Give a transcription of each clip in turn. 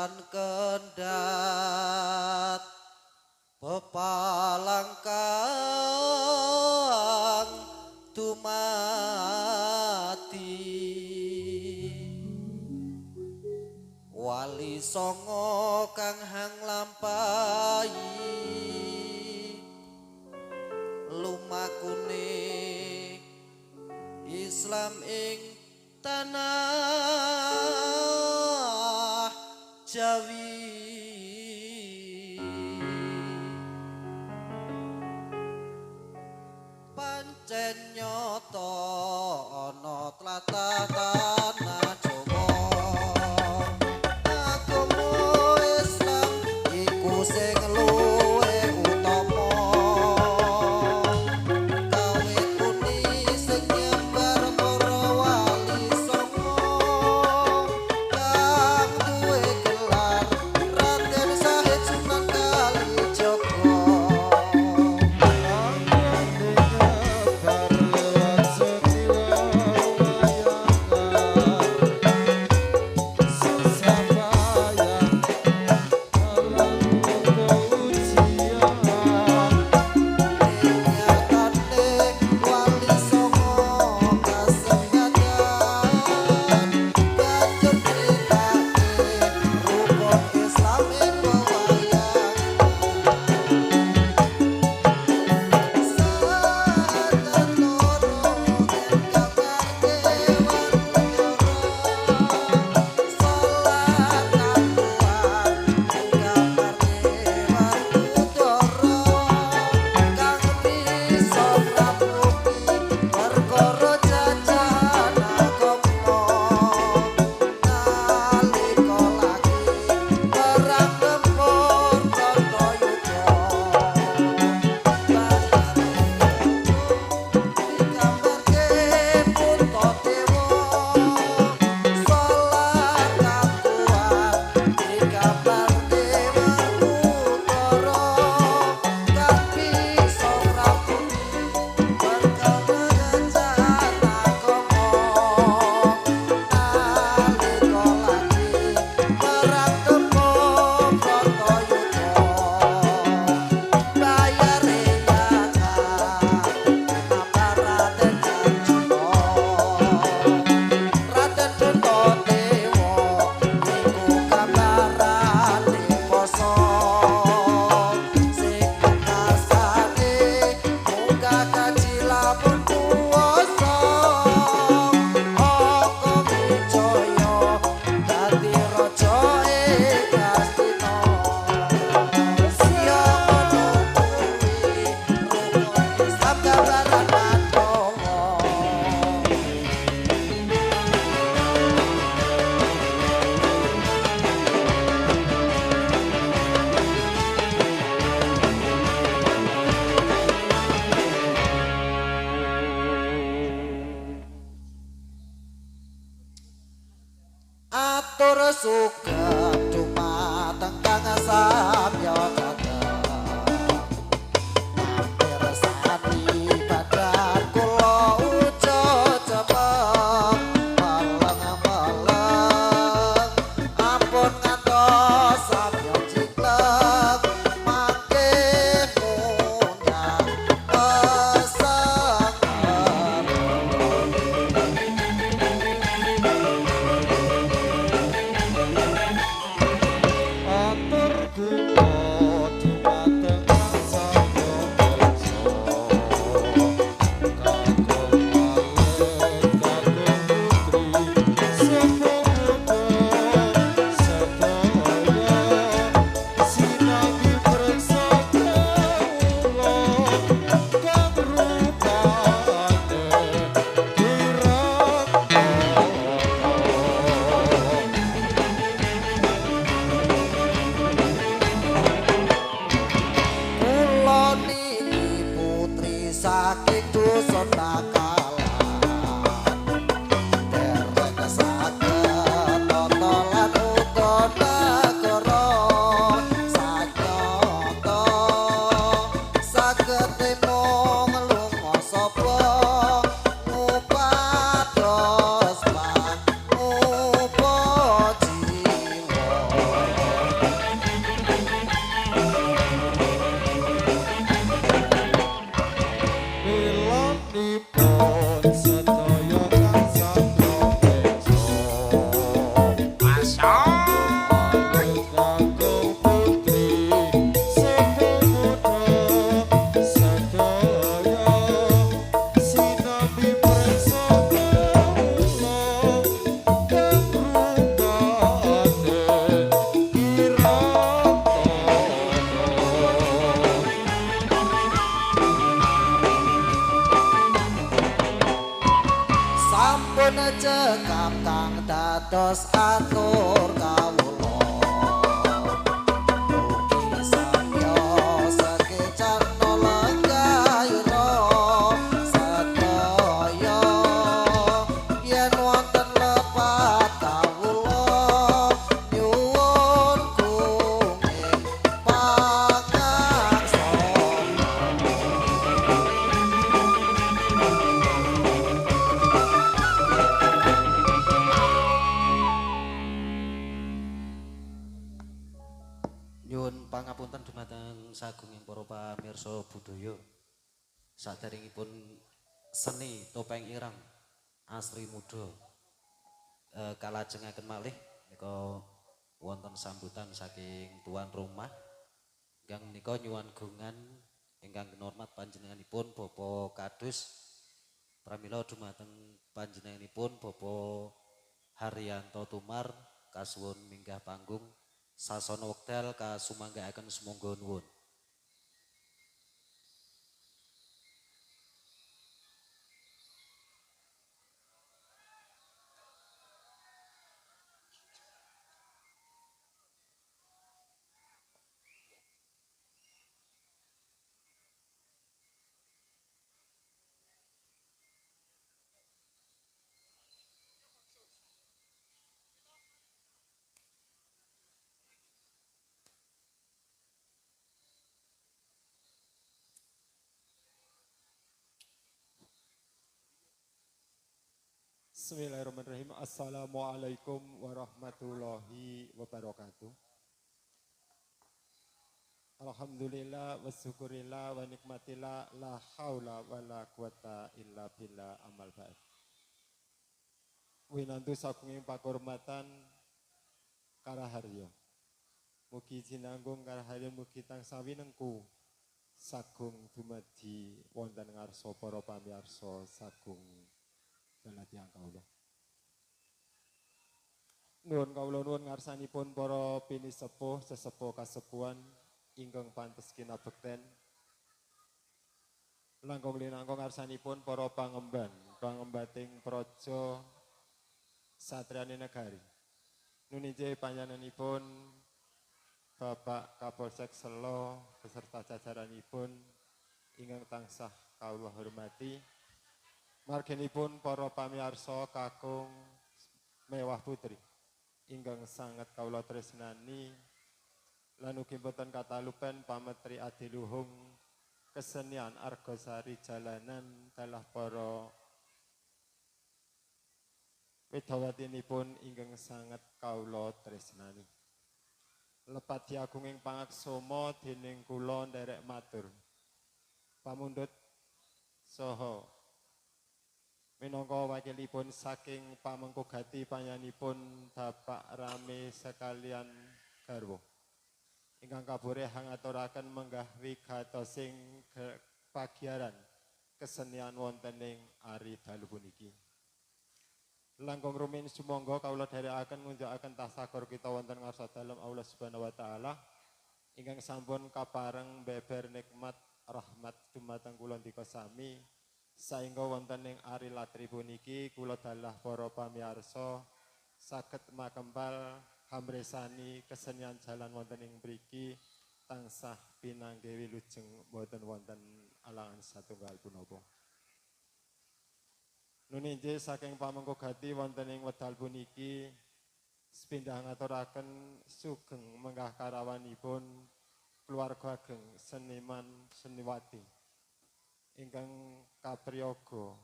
kan kendat pepalangkang dumati wali songo kang hang lampahi lumakune Islam ing tanah Jawi pancen nyata ana tlatah tanah Jawa agama Islam iku sing luwe utama kawit muni sing nyebar para wali songo kang duwe gelar Raden Syahid Sunan Kalijaga atur sugeng dumateng kang samya dateng pirsani badan kula uja cepet meleng-meleng ampun ngantos samya ciklek mangke munyang pesengen kang dados atur kawula mugi samya sekecana lenggahira sedaya yen wonten lepat kawula nyuwun gunging pangangsa. Nyuwun pangapunten dumateng sagunging para pamirsa budaya. Saderengipun seni topeng ireng asri muda kalajengaken malih nika wonten sambutan saking tuan rumah ingkang menika nyuwun gungan ingkang kinurmat panjenenganipun Bapak Kadus pramila dumateng panjenenganipun Bapak Haryanto Tumar kasuwun minggah panggung sasana wekdal kasumanggaaken sumangga nuwun. Bismillahirrahmanirrahim. Assalamualaikum warahmatullahi wabarakatuh. Alhamdulillah wa syukurillah wa nikmatillah la haula wa la quwata illa billah amal ba'd. Winantu sagunging pakurmatan Karaharya. Mugi jinanggung Karaharya mugi tansah winengku sagung dumadi wonten ngarsa para pamirsa sagung daladyan kawula. Nuwun kawula nuwun ngarsanipun para pinisepuh sesepuh kasepuhan ingkang pantes kinabekten. Langkung linangkung ngarsanipun para pangemban, pangembating praja satriani negari. Nuninje panjenenganipun Bapak Kapolsek Selo beserta jajaranipun ingkang tansah kawula hormati. Marginipun para pamirsa kakung mewah putri ingkang sanget kawula tresnani lan ugi boten katalupen pametri adiluhung kesenian Argosari Jalanan dalah para widawatinipun ingkang sanget kawula tresnani. Lepat diagunging pangaksama dening kula nderek matur pamundhut saha minangka wakilipun saking pamengko gati panjenenganipun Bapak Rame sekalian garwa ingkang kabore hangaturaken menggah wigatosing pagiaran kesenian wonten ing ari dalu puniki. Langkung rumin sumangga kawula dherekaken ngunjukaken tasakur kita wonten ngarsa dalem Allah Subhanahu wa taala ingkang sampun kapareng beber nikmat rahmat dumateng kula ndika sami saengga wonten ing ari latri puniki kula dalah para pamirsa saged makempal hamresani kesenian jalan wonten ing mriki tansah pinangge wilujeng boten wonten alangan satunggal punapa. Nuninje saking pamengko gati wonten ing wedal puniki sepindah ngaturaken sugeng menggah karawanipun keluarga ageng seniman seniwati ingkang kapriyaga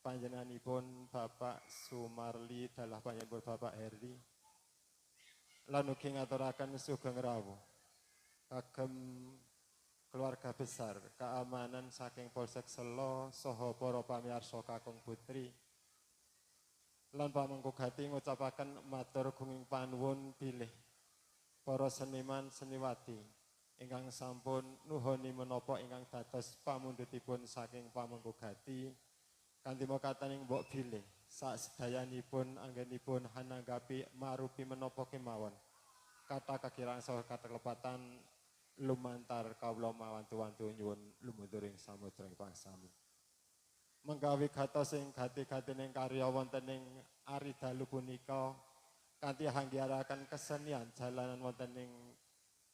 panjenenganipun Bapak Sumarli dalah panjenenganipun Bapak Heri lan ugi ngaturaken sugeng rawuh kagem keluarga besar keamanan saking Polsek Selo saha para pamirsa kakung putri lan pamengko gati ngucapaken matur gunging panuwun bilih para seniman seniwati ingkang sampun nuhoni menapa ingkang dados pamundhutipun saking pamengko gati kanthi mekaten mbok bilih sak sedayanipun anggenipun hananggapi marupi menapa kemawon kata kakirang saha katelepatan lumantar kawula mawantu-wantu nyuwun lumunturing samudra ing pangsami menggawi gatos ing gati-gatining karya wonten ing ari dalu punika kanthi hanggaraken kesenian jalanan wonten ing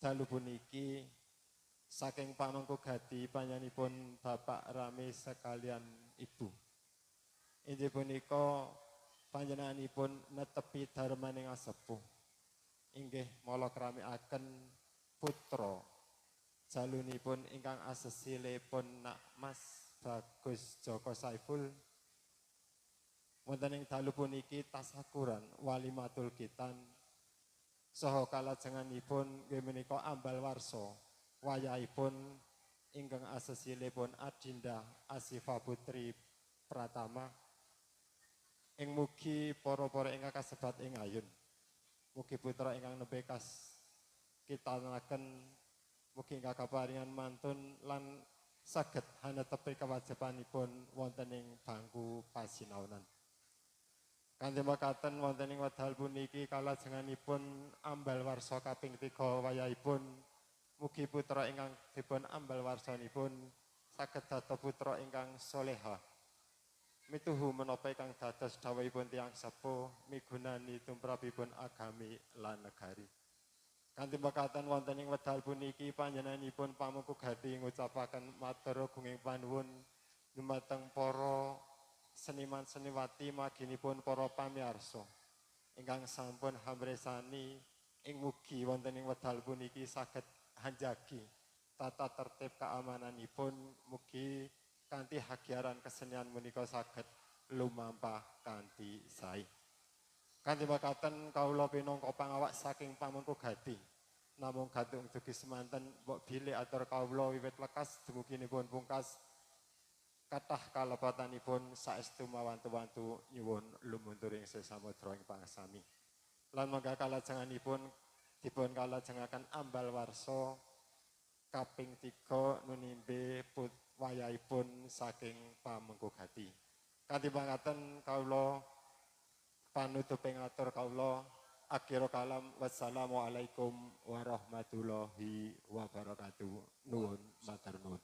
dalu puniki saking pamangku gati panjenenganipun Bapak Rame sekalian Ibu. Inggih punika panjenenganipun netepi darmaning asepuh. Inggih mala kramikaken putra jalunipun ingkang asesilipun Nak Mas Bagus Joko Saiful. Wonten ing dalu puniki tasakuran walimatul kitan saha kalajenganipun nggih menika ambal warsa wayahipun ingkang asesilipun Adinda Asifa Putri Pratama. Ing mugi para-para ingkang kasebat ing ayun. Mugi putra ingkang nembe kitanaken mugi ingkang kaparingan mantun lan saged hanetepi kewajibanipun wonten ing bangku pasinaunan. Kanthi makaten wonten ing wedal puniki kalajenganipun ambal warsa kaping 3 wayahipun mugi putra ingkang dipun ambal warsanipun saged dados putra ingkang salehah. Mituhu menapa ingkang dados dawuhipun tiyang sepuh migunani tumrapipun agami lan negari. Kanthi makaten wonten ing wedal puniki panjenenganipun pamangku gati ngucapaken matur gunging panuwun dumateng para seniman seniwati maginipun para pamirsa ingkang sampun hamresani ing mugi wonten ing wedal puniki saged hanjagi tata tertib keamananipun mugi kanthi hagiaran kesenian menika saged lumampah kanthi sae. Kanthi makaten kawula pinangka pangawak saking pamangku gati namung gantung dugi semanten mbok bilih atur kawula wiwit lekas dumuginipun pungkas kathah kalepatanipun saestu mawantu-wantu nyuwun lumunturing sesamudra ing pangsami. Lan mangga kalajenganipun dipun kalajengaken ambal warsa kaping 3 nunimbe wayahipun saking pamangku gati. Kanthi mangkaten kawula panutuping atur kawula akhir kalam wassalamualaikum warahmatullahi wabarakatuh. Nuwun matur nuwun.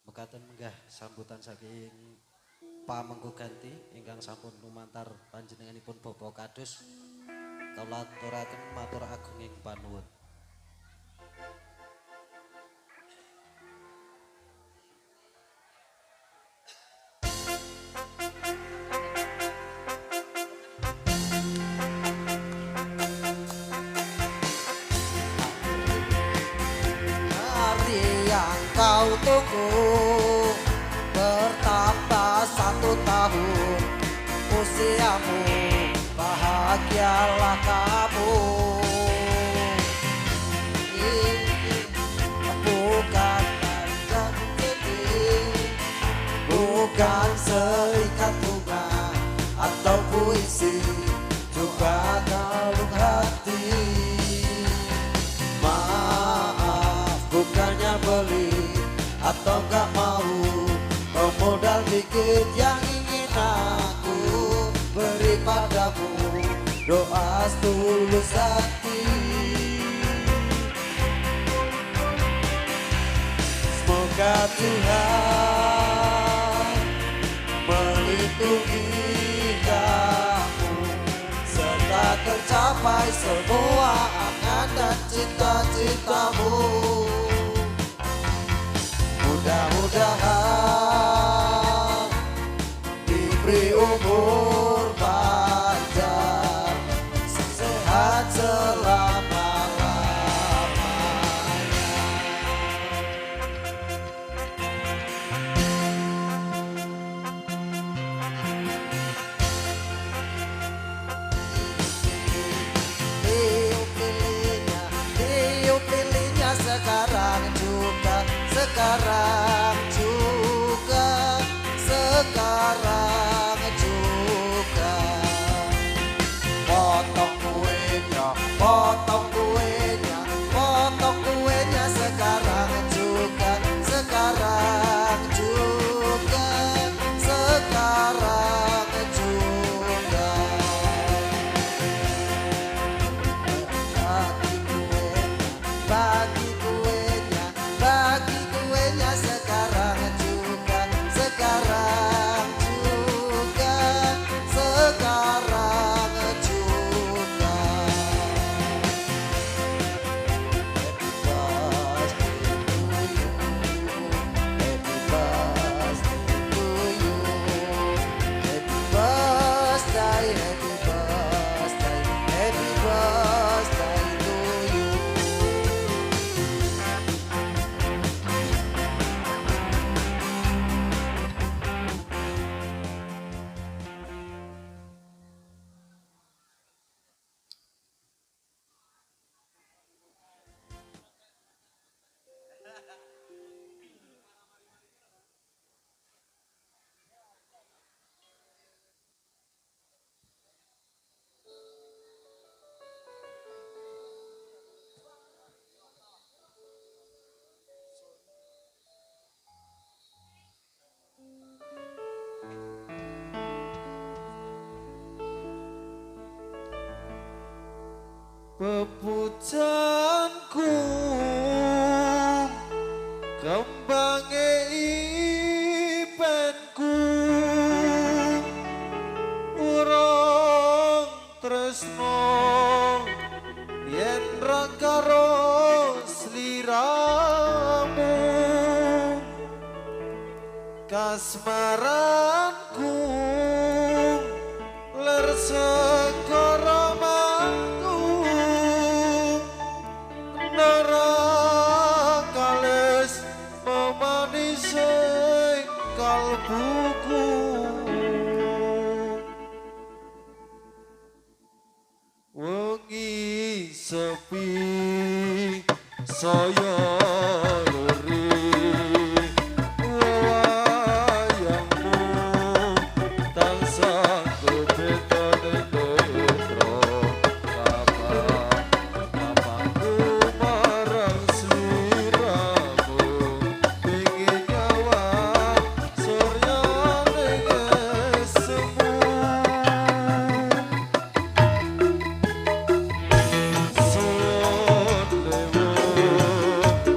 Mekaten menggah sambutan saking pamangku ganti ingkang sampun lumantar panjenenganipun Bapak Kadus kawula aturaken matur agunging panuwun. Hari yang kau tunggu bertambah 1 tahun usiamu, bahagialah kamu. Ini bukan tanda kutip, bukan seikat bunga atau puisi, juga kalung hati. Maaf, bukannya beli atau gak mau, modal dikit yang ingin aku beri padamu, doa tulus hati. Semoga Tuhan melindungi kamu serta tercapai semua angan dan cita-citamu. Mudah-mudahan diberi umur panjang, sehat selama-lamanya. Pilihnya sekarang juga, sekarang juga, sekarang juga. Potong kuenya, potong kuenya, potong kuenya sekarang juga, sekarang juga, sekarang juga. Bagi kuenya, bagi kuenya sekarang. Pepujanku kembange ipenku urung tresno yen ra karo sliramu kasmaranku ler segara mangku nara kalis memanisi kalbuku wengi sepi saya luri wayangmu tansah kebetane netro kapaku marang sliramu pingin nyawa suryane semu Sondewo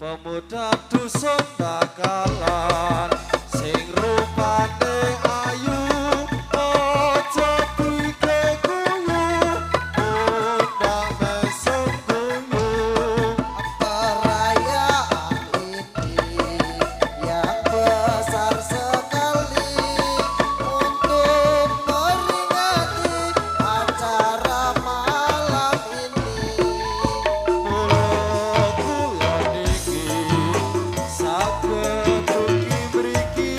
pemuda dusun bakalan sing rupane ayu aja dikeguyu undang mesem guyu Perayaan ini yang besar sekali untuk memperingati acara malam ini. mula kula niki saged ugi mriki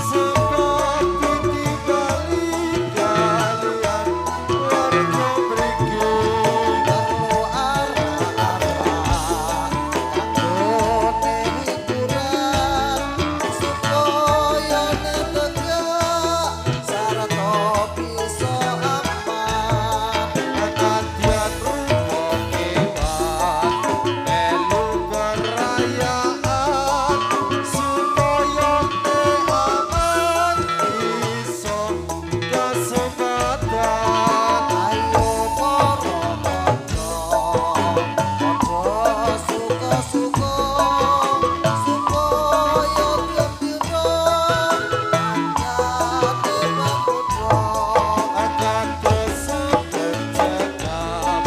sebab ditibali kaliyan warga mriki Perlu arah-arah kanggone hiburan supaya tegak sarta bisa aman. Kadyan rupa kewan melu perayaan supaya aman iso kesempatan Ayo para kanca padha suka-suka supaya gembira mangkate pemuda. akan kesepenjangan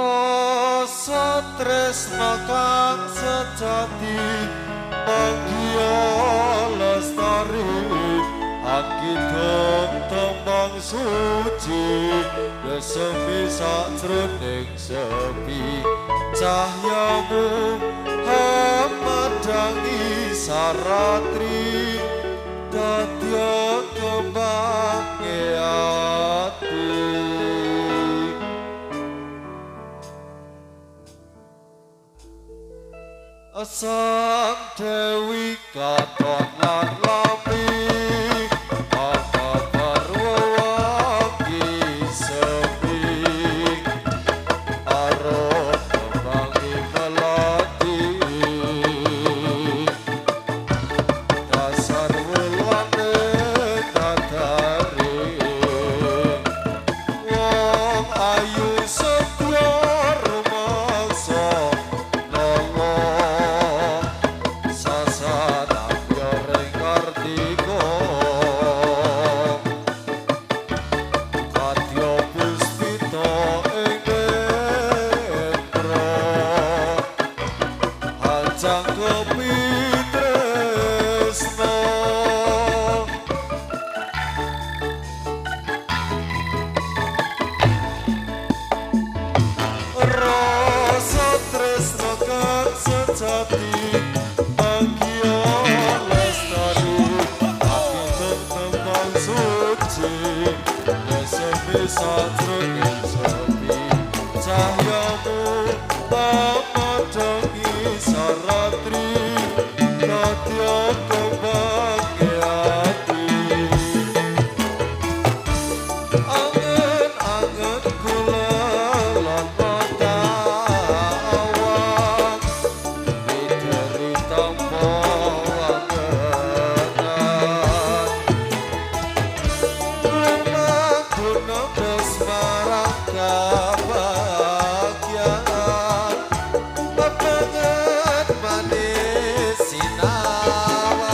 Rasa tresno kang sejati manggiya lestari akitung tembang suci kesemi sajroning sepi cahyamu hamedangi saratri dadya kembange ati Sang Dewi katon lan lampi apa parwangi sepi arep kembangi melati dasar wulane dadari wong ayu setya rumangsa nolong sasana ring kartika kadya puspita ing endra ajang kepitresna rasa tresno kang sejati bahagia lestari akitung tembang suci kesemi sajroning sepi cahyamu pamadhangi saratri dadya kembange ati angen-angen kula lan padawan midhari tampa angenan lumaku nebes marang kebahagiaan pepengen manis sinawang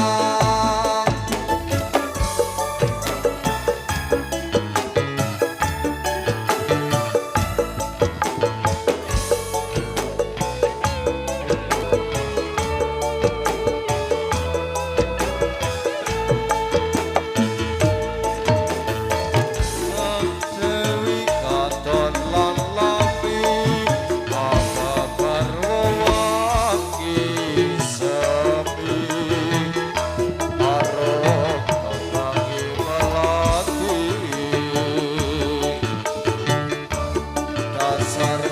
Dewi katon lan lampi apa parwangi sepi arep kembangi melati dasar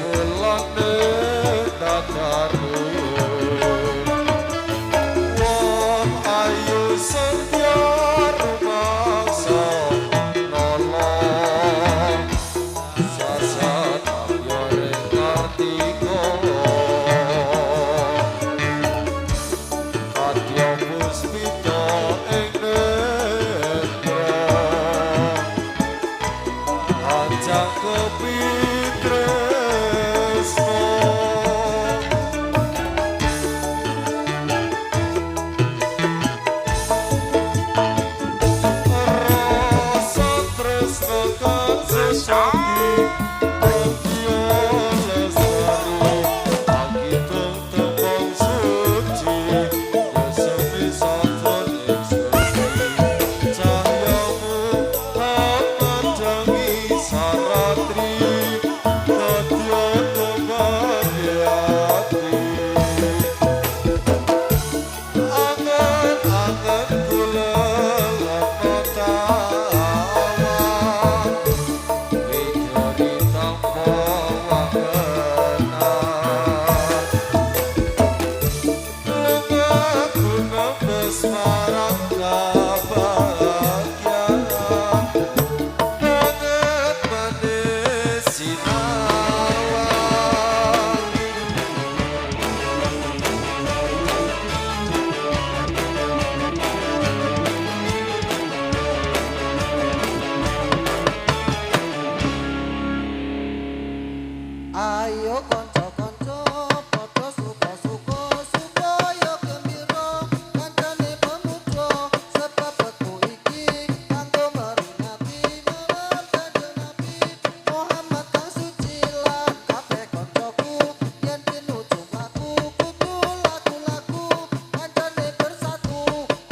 nyangkepi tresno rasa tresno kang sejati Ayo kanca-kanca padha suka-suka supaya gembira kancane pemuda sebab wektu iki kanggo meringati malam Kanjeng Nabi Muhammad kang suci lan kabeh kancaku yen pinuju mlaku kudu laku-laku kancane bersatu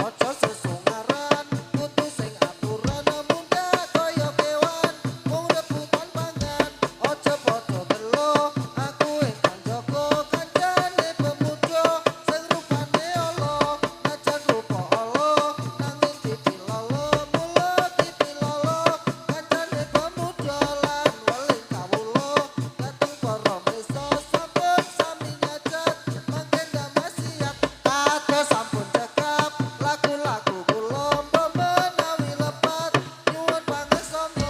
aja sesungaran kudu sing aturan munggah kaya kewan mung rebutan pangan aja padha gelo aku ingkang jaga kancane pemuda sing rupane ala najan rupa ala nanging dipilala mula dipilala kancane pemuda lan weling kawula dateng para mesa sampun sami nyajat mangke damasiat kados sampun cekap lagu-lagu kula menawi lepat nyuwun pangesana.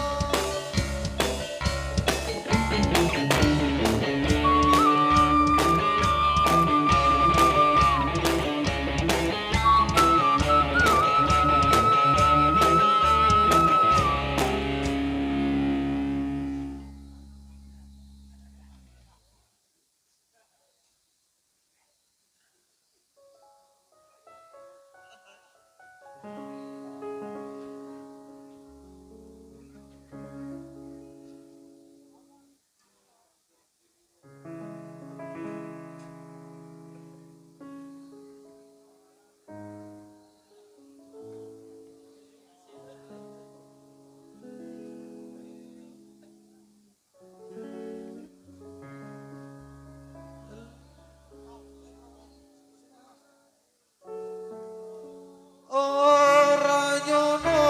ora nyono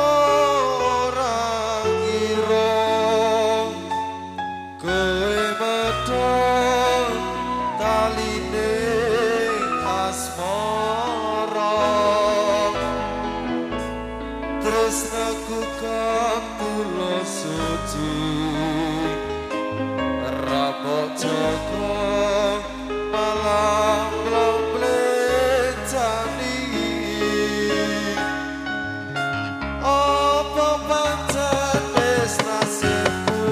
ora kira kowe medhot taline asmara tresnaku kang tulus suci rabok jaga malam lemplecani apa pancen wis nasibku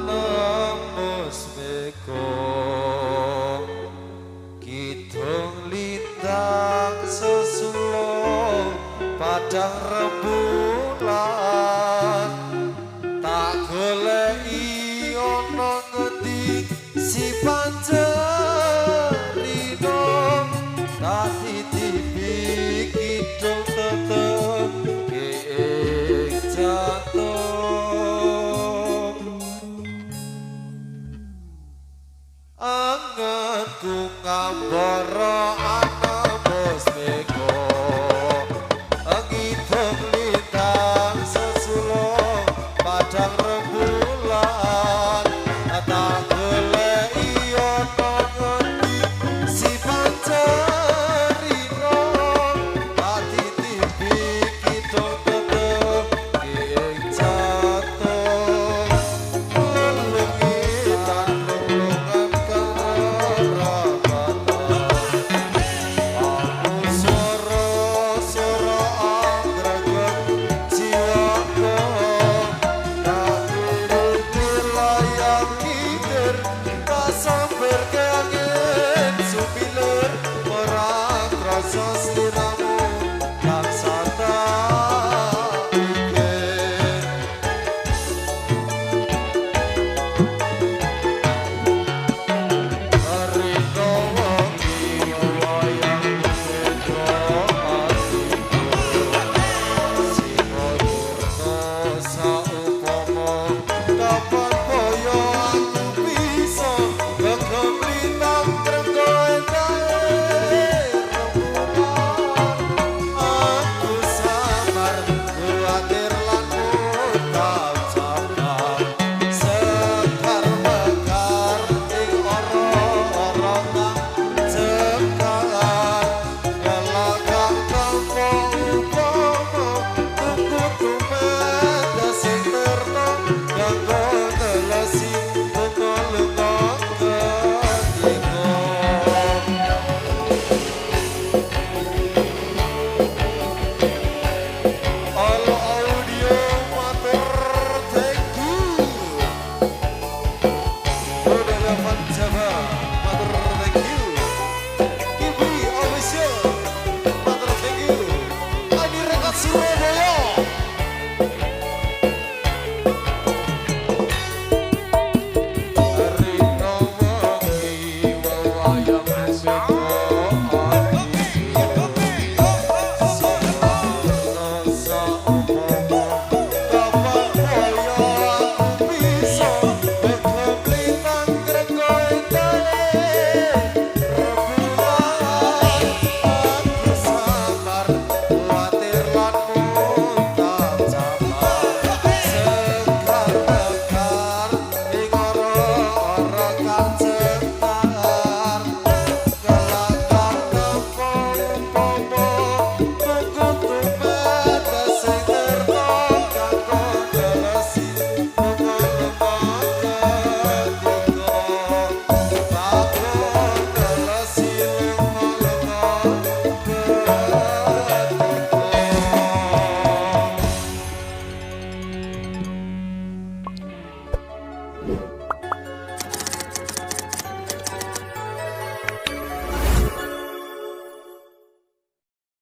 nembus meko kidung lintang sesulung padang rembulan tak goleki ana ngendi si pancerino tak titipi kidung tetep ing jantung anganku ngambara